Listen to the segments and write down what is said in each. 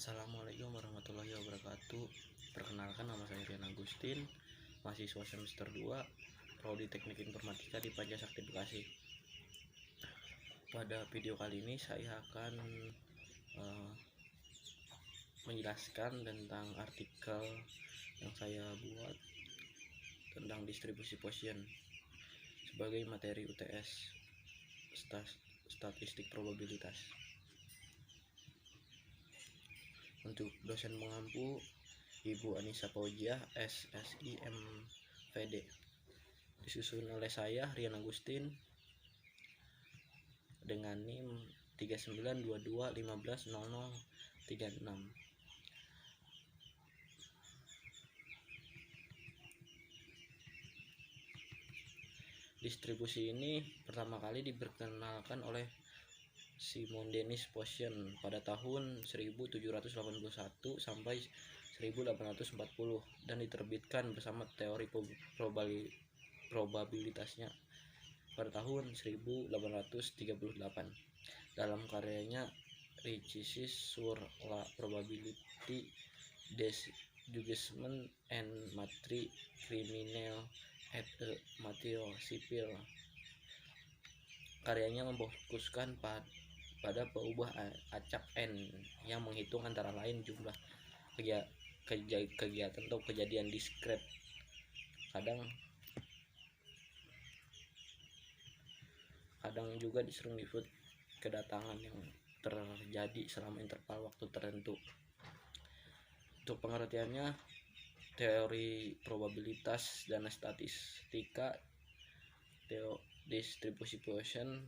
Assalamualaikum warahmatullahi wabarakatuh. Perkenalkan, nama saya Rian Agustin, mahasiswa semester 2 Prodi Teknik Informatika di Pancasakti Bekasi. Pada video kali ini saya akan menjelaskan tentang artikel yang saya buat tentang distribusi Poisson sebagai materi UTS statistik probabilitas. Untuk dosen pengampu Ibu Anissa Paujiah, SSI MVD. Disusun oleh saya Rian Agustin dengan NIM 3922150036. Distribusi ini pertama kali diperkenalkan oleh Simon Dennis Poisson pada tahun 1781 sampai 1840 dan diterbitkan bersama teori probabilitasnya pada tahun 1838 dalam karyanya Richisis sur la probability des jugements en matière criminelle et matière civile. Karyanya memfokuskan pada peubah acak N yang menghitung antara lain jumlah kegiatan atau kejadian diskret. Kadang juga sering disebut kedatangan yang terjadi selama interval waktu tertentu. Untuk pengertiannya, teori probabilitas dan statistika distribusi Poisson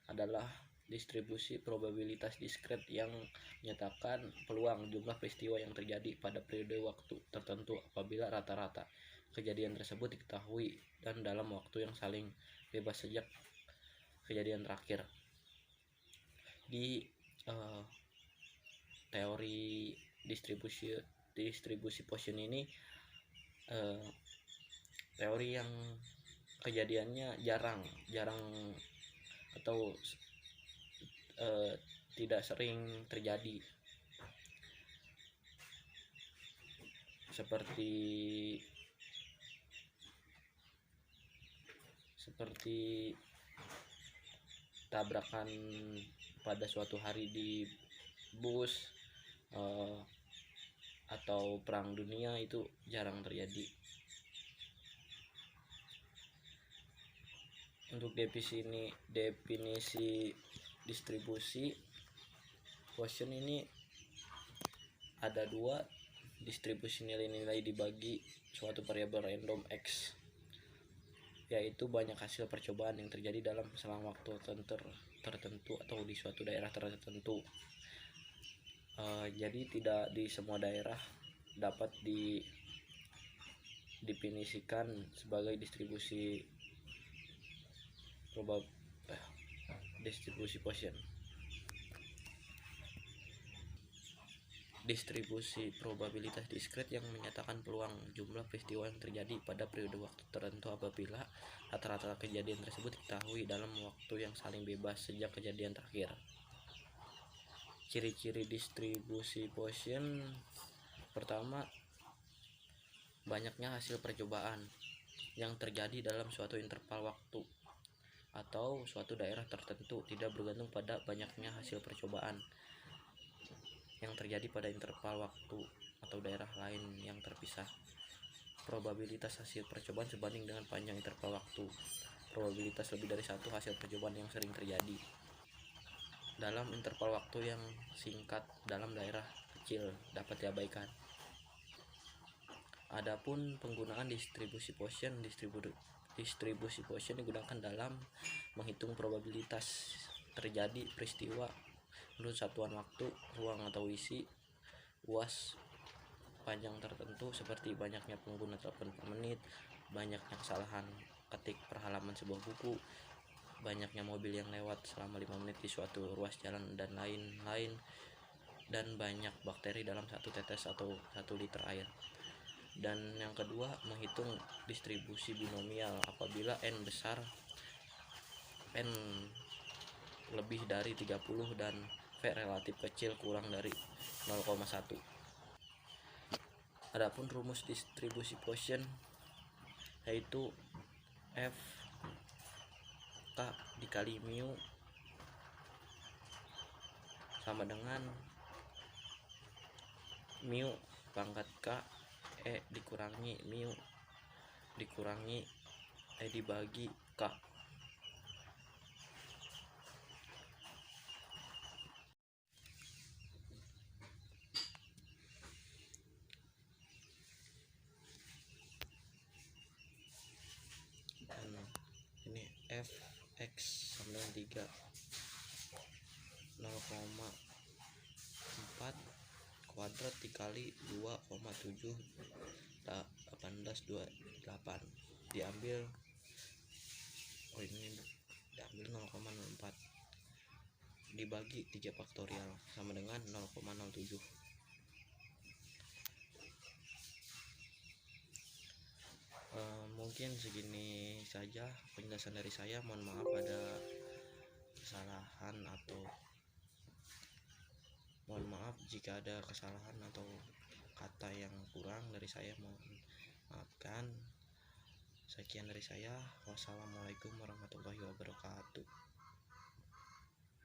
adalah distribusi probabilitas diskret yang menyatakan peluang jumlah peristiwa yang terjadi pada periode waktu tertentu apabila rata-rata kejadian tersebut diketahui dan dalam waktu yang saling bebas sejak kejadian terakhir. Di teori distribusi Poisson ini teori yang kejadiannya jarang atau tidak sering terjadi, seperti tabrakan pada suatu hari di bus atau perang dunia, itu jarang terjadi. Untuk definisi distribusi Poisson ini ada dua: distribusi nilai-nilai dibagi suatu variabel random X, yaitu banyak hasil percobaan yang terjadi dalam selang waktu tertentu atau di suatu daerah tertentu. Jadi tidak di semua daerah dapat didefinisikan sebagai distribusi Poisson. Distribusi probabilitas diskret yang menyatakan peluang jumlah peristiwa yang terjadi pada periode waktu tertentu apabila rata-rata kejadian tersebut diketahui dalam waktu yang saling bebas sejak kejadian terakhir. Ciri-ciri distribusi Poisson: pertama, banyaknya hasil percobaan yang terjadi dalam suatu interval waktu atau suatu daerah tertentu, tidak bergantung pada banyaknya hasil percobaan yang terjadi pada interval waktu atau daerah lain yang terpisah. Probabilitas hasil percobaan sebanding dengan panjang interval waktu. Probabilitas lebih dari satu hasil percobaan yang sering terjadi dalam interval waktu yang singkat dalam daerah kecil dapat diabaikan. Adapun penggunaan distribusi Poisson digunakan dalam menghitung probabilitas terjadi peristiwa menurut satuan waktu, ruang atau isi, UAS, panjang tertentu seperti banyaknya pengguna telepon per menit, banyaknya kesalahan ketik per halaman sebuah buku, banyaknya mobil yang lewat selama 5 menit di suatu ruas jalan, dan lain-lain, dan banyak bakteri dalam 1 tetes atau 1 liter air. Dan yang kedua, menghitung distribusi binomial apabila N besar, N lebih dari 30 dan V relatif kecil kurang dari 0,1. Adapun rumus distribusi Poisson yaitu F K dikali mu sama dengan mu pangkat K dikurangi mu dikurangi dibagi K. Dan ini Fx sama dengan 3 0,4 kuadrat dikali 2,71828 diambil ini diambil 0,04 dibagi 3 faktorial sama dengan 0,07. Mungkin segini saja penjelasan dari saya. Mohon maaf ada kesalahan atau mohon maaf jika ada kesalahan atau kata yang kurang dari saya, mohon maafkan. Sekian dari saya. Wassalamualaikum warahmatullahi wabarakatuh.